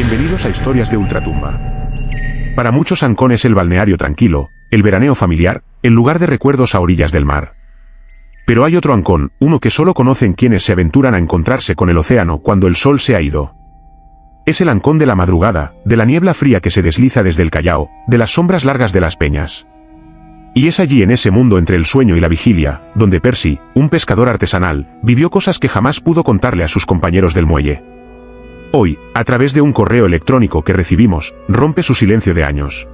Bienvenidos a Historias de Ultratumba. Para muchos Ancón es el balneario tranquilo, el veraneo familiar, el lugar de recuerdos a orillas del mar. Pero hay otro Ancón, uno que solo conocen quienes se aventuran a encontrarse con el océano cuando el sol se ha ido. Es el Ancón de la madrugada, de la niebla fría que se desliza desde el Callao, de las sombras largas de las peñas. Y es allí en ese mundo entre el sueño y la vigilia, donde Percy, un pescador artesanal, vivió cosas que jamás pudo contarle a sus compañeros del muelle. Hoy, a través de un correo electrónico que recibimos, rompe su silencio de años.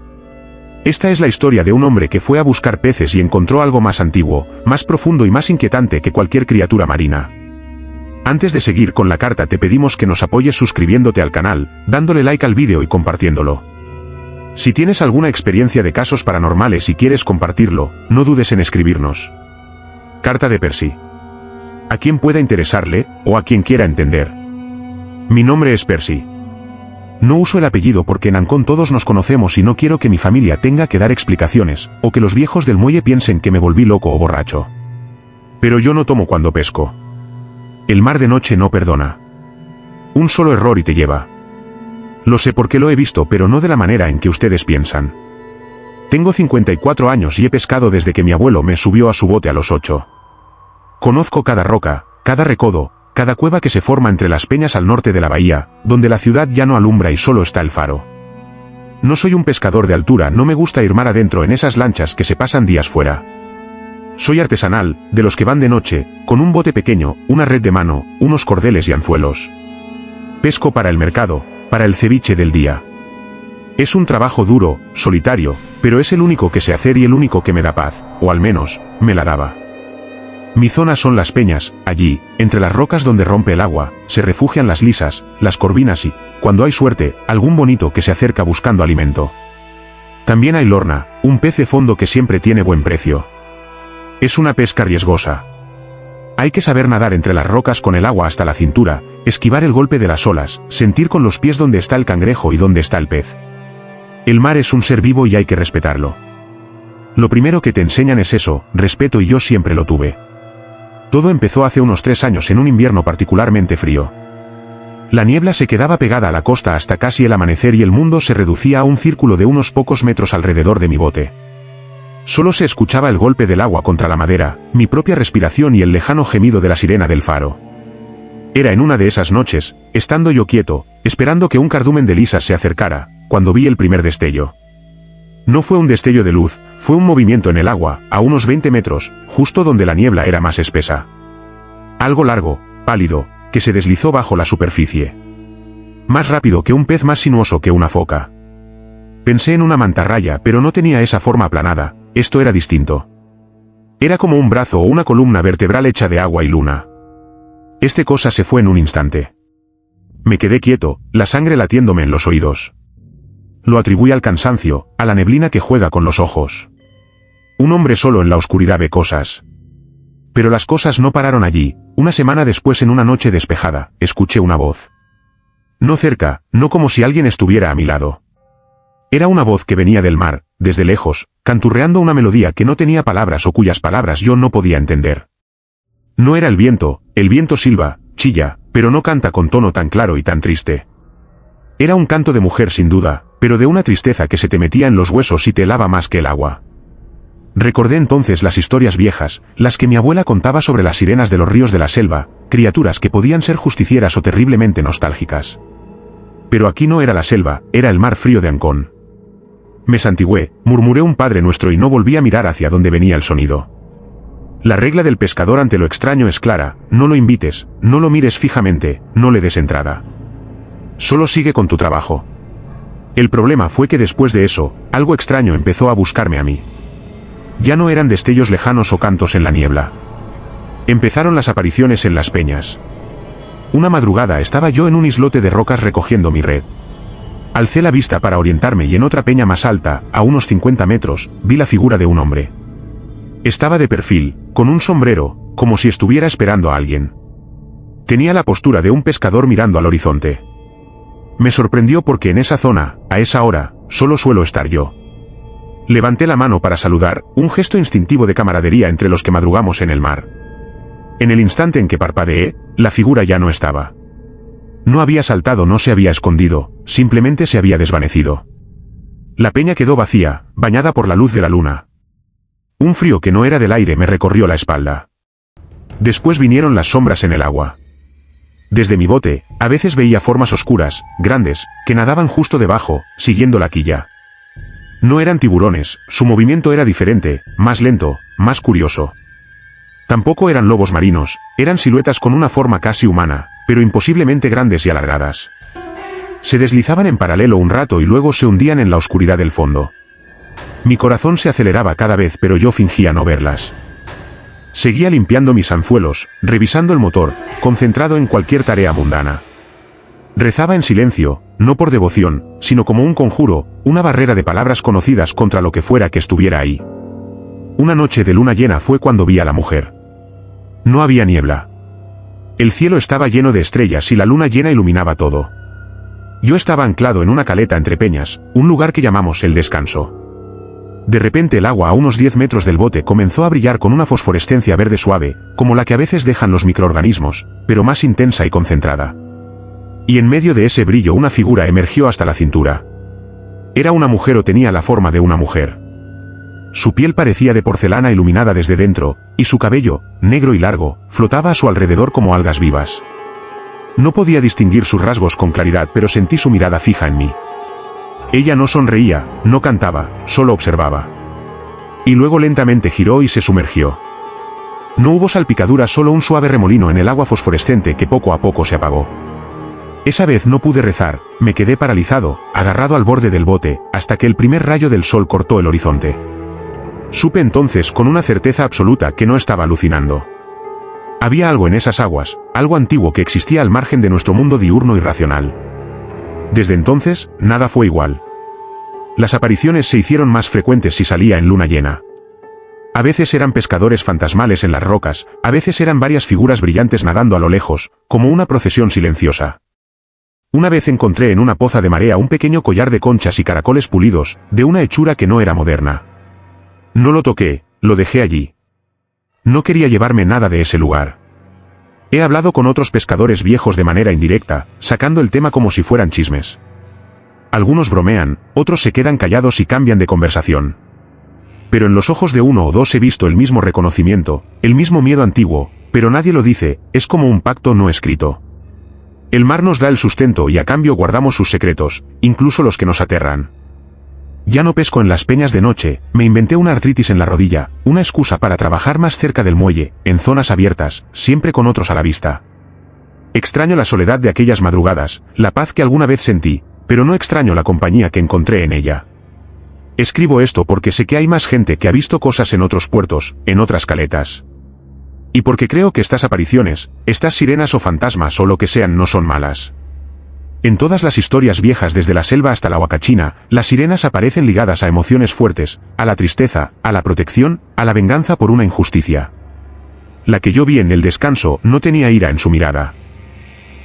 Esta es la historia de un hombre que fue a buscar peces y encontró algo más antiguo, más profundo y más inquietante que cualquier criatura marina. Antes de seguir con la carta te pedimos que nos apoyes suscribiéndote al canal, dándole like al vídeo y compartiéndolo. Si tienes alguna experiencia de casos paranormales y quieres compartirlo, no dudes en escribirnos. Carta de Percy. A quien pueda interesarle, o a quien quiera entender. Mi nombre es Percy. No uso el apellido porque en Ancón todos nos conocemos y no quiero que mi familia tenga que dar explicaciones, o que los viejos del muelle piensen que me volví loco o borracho. Pero yo no tomo cuando pesco. El mar de noche no perdona. Un solo error y te lleva. Lo sé porque lo he visto, pero no de la manera en que ustedes piensan. Tengo 54 años y he pescado desde que mi abuelo me subió a su bote a los 8. Conozco cada roca, cada recodo, cada cueva que se forma entre las peñas al norte de la bahía, donde la ciudad ya no alumbra y solo está el faro. No soy un pescador de altura, no me gusta ir mar adentro en esas lanchas que se pasan días fuera. Soy artesanal, de los que van de noche, con un bote pequeño, una red de mano, unos cordeles y anzuelos. Pesco para el mercado, para el ceviche del día. Es un trabajo duro, solitario, pero es el único que sé hacer y el único que me da paz, o al menos, me la daba. Mi zona son las peñas, allí, entre las rocas donde rompe el agua, se refugian las lisas, las corvinas y, cuando hay suerte, algún bonito que se acerca buscando alimento. También hay lorna, un pez de fondo que siempre tiene buen precio. Es una pesca riesgosa. Hay que saber nadar entre las rocas con el agua hasta la cintura, esquivar el golpe de las olas, sentir con los pies dónde está el cangrejo y dónde está el pez. El mar es un ser vivo y hay que respetarlo. Lo primero que te enseñan es eso, respeto, y yo siempre lo tuve. Todo empezó hace unos 3 años en un invierno particularmente frío. La niebla se quedaba pegada a la costa hasta casi el amanecer y el mundo se reducía a un círculo de unos pocos metros alrededor de mi bote. Solo se escuchaba el golpe del agua contra la madera, mi propia respiración y el lejano gemido de la sirena del faro. Era en una de esas noches, estando yo quieto, esperando que un cardumen de lisas se acercara, cuando vi el primer destello. No fue un destello de luz, fue un movimiento en el agua, a unos 20 metros, justo donde la niebla era más espesa. Algo largo, pálido, que se deslizó bajo la superficie. Más rápido que un pez, más sinuoso que una foca. Pensé en una mantarraya, pero no tenía esa forma aplanada, esto era distinto. Era como un brazo o una columna vertebral hecha de agua y luna. Este cosa se fue en un instante. Me quedé quieto, la sangre latiéndome en los oídos. Lo atribuí al cansancio, a la neblina que juega con los ojos. Un hombre solo en la oscuridad ve cosas. Pero las cosas no pararon allí. Una semana después, en una noche despejada, escuché una voz. No cerca, no como si alguien estuviera a mi lado. Era una voz que venía del mar, desde lejos, canturreando una melodía que no tenía palabras o cuyas palabras yo no podía entender. No era el viento silba, chilla, pero no canta con tono tan claro y tan triste. Era un canto de mujer sin duda, pero de una tristeza que se te metía en los huesos y te helaba más que el agua. Recordé entonces las historias viejas, las que mi abuela contaba sobre las sirenas de los ríos de la selva, criaturas que podían ser justicieras o terriblemente nostálgicas. Pero aquí no era la selva, era el mar frío de Ancón. Me santigué, murmuré un Padre Nuestro y no volví a mirar hacia donde venía el sonido. La regla del pescador ante lo extraño es clara: no lo invites, no lo mires fijamente, no le des entrada. Solo sigue con tu trabajo. El problema fue que después de eso, algo extraño empezó a buscarme a mí. Ya no eran destellos lejanos o cantos en la niebla. Empezaron las apariciones en las peñas. Una madrugada estaba yo en un islote de rocas recogiendo mi red. Alcé la vista para orientarme y en otra peña más alta, a unos 50 metros, vi la figura de un hombre. Estaba de perfil, con un sombrero, como si estuviera esperando a alguien. Tenía la postura de un pescador mirando al horizonte. Me sorprendió porque en esa zona, a esa hora, solo suelo estar yo. Levanté la mano para saludar, un gesto instintivo de camaradería entre los que madrugamos en el mar. En el instante en que parpadeé, la figura ya no estaba. No había saltado, no se había escondido, simplemente se había desvanecido. La peña quedó vacía, bañada por la luz de la luna. Un frío que no era del aire me recorrió la espalda. Después vinieron las sombras en el agua. Desde mi bote, a veces veía formas oscuras, grandes, que nadaban justo debajo, siguiendo la quilla. No eran tiburones, su movimiento era diferente, más lento, más curioso. Tampoco eran lobos marinos, eran siluetas con una forma casi humana, pero imposiblemente grandes y alargadas. Se deslizaban en paralelo un rato y luego se hundían en la oscuridad del fondo. Mi corazón se aceleraba cada vez, pero yo fingía no verlas. Seguía limpiando mis anzuelos, revisando el motor, concentrado en cualquier tarea mundana. Rezaba en silencio, no por devoción, sino como un conjuro, una barrera de palabras conocidas contra lo que fuera que estuviera ahí. Una noche de luna llena fue cuando vi a la mujer. No había niebla. El cielo estaba lleno de estrellas y la luna llena iluminaba todo. Yo estaba anclado en una caleta entre peñas, un lugar que llamamos el descanso. De repente el agua a unos 10 metros del bote comenzó a brillar con una fosforescencia verde suave, como la que a veces dejan los microorganismos, pero más intensa y concentrada. Y en medio de ese brillo una figura emergió hasta la cintura. Era una mujer o tenía la forma de una mujer. Su piel parecía de porcelana iluminada desde dentro, y su cabello, negro y largo, flotaba a su alrededor como algas vivas. No podía distinguir sus rasgos con claridad, pero sentí su mirada fija en mí. Ella no sonreía, no cantaba, solo observaba. Y luego lentamente giró y se sumergió. No hubo salpicaduras, solo un suave remolino en el agua fosforescente que poco a poco se apagó. Esa vez no pude rezar, me quedé paralizado, agarrado al borde del bote, hasta que el primer rayo del sol cortó el horizonte. Supe entonces con una certeza absoluta que no estaba alucinando. Había algo en esas aguas, algo antiguo que existía al margen de nuestro mundo diurno y racional. Desde entonces, nada fue igual. Las apariciones se hicieron más frecuentes si salía en luna llena. A veces eran pescadores fantasmales en las rocas, a veces eran varias figuras brillantes nadando a lo lejos, como una procesión silenciosa. Una vez encontré en una poza de marea un pequeño collar de conchas y caracoles pulidos, de una hechura que no era moderna. No lo toqué, lo dejé allí. No quería llevarme nada de ese lugar. He hablado con otros pescadores viejos de manera indirecta, sacando el tema como si fueran chismes. Algunos bromean, otros se quedan callados y cambian de conversación. Pero en los ojos de uno o dos he visto el mismo reconocimiento, el mismo miedo antiguo, pero nadie lo dice, es como un pacto no escrito. El mar nos da el sustento y a cambio guardamos sus secretos, incluso los que nos aterran. Ya no pesco en las peñas de noche, me inventé una artritis en la rodilla, una excusa para trabajar más cerca del muelle, en zonas abiertas, siempre con otros a la vista. Extraño la soledad de aquellas madrugadas, la paz que alguna vez sentí, pero no extraño la compañía que encontré en ella. Escribo esto porque sé que hay más gente que ha visto cosas en otros puertos, en otras caletas. Y porque creo que estas apariciones, estas sirenas o fantasmas o lo que sean no son malas. En todas las historias viejas desde la selva hasta la huacachina, las sirenas aparecen ligadas a emociones fuertes, a la tristeza, a la protección, a la venganza por una injusticia. La que yo vi en el descanso no tenía ira en su mirada.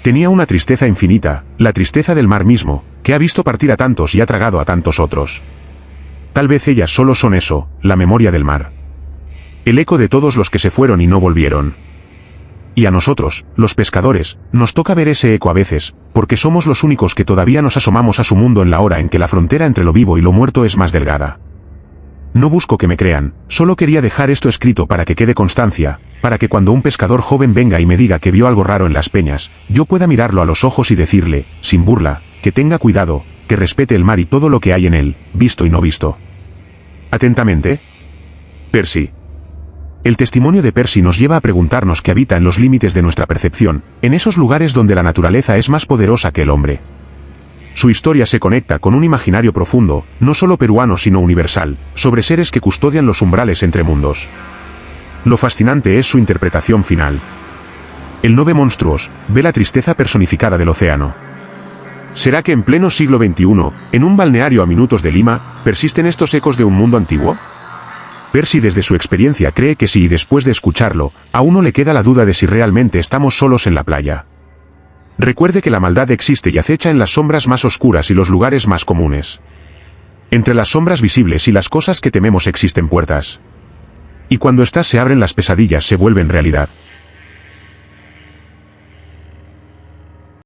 Tenía una tristeza infinita, la tristeza del mar mismo, que ha visto partir a tantos y ha tragado a tantos otros. Tal vez ellas solo son eso, la memoria del mar. El eco de todos los que se fueron y no volvieron. Y a nosotros, los pescadores, nos toca ver ese eco a veces, porque somos los únicos que todavía nos asomamos a su mundo en la hora en que la frontera entre lo vivo y lo muerto es más delgada. No busco que me crean, solo quería dejar esto escrito para que quede constancia, para que cuando un pescador joven venga y me diga que vio algo raro en las peñas, yo pueda mirarlo a los ojos y decirle, sin burla, que tenga cuidado, que respete el mar y todo lo que hay en él, visto y no visto. Atentamente, Percy. El testimonio de Percy nos lleva a preguntarnos qué habita en los límites de nuestra percepción, en esos lugares donde la naturaleza es más poderosa que el hombre. Su historia se conecta con un imaginario profundo, no solo peruano sino universal, sobre seres que custodian los umbrales entre mundos. Lo fascinante es su interpretación final. Él no ve monstruos, ve la tristeza personificada del océano. ¿Será que en pleno siglo XXI, en un balneario a minutos de Lima, persisten estos ecos de un mundo antiguo? Percy desde su experiencia cree que sí, y después de escucharlo, a uno le queda la duda de si realmente estamos solos en la playa. Recuerde que la maldad existe y acecha en las sombras más oscuras y los lugares más comunes. Entre las sombras visibles y las cosas que tememos existen puertas. Y cuando éstas se abren, las pesadillas se vuelven realidad.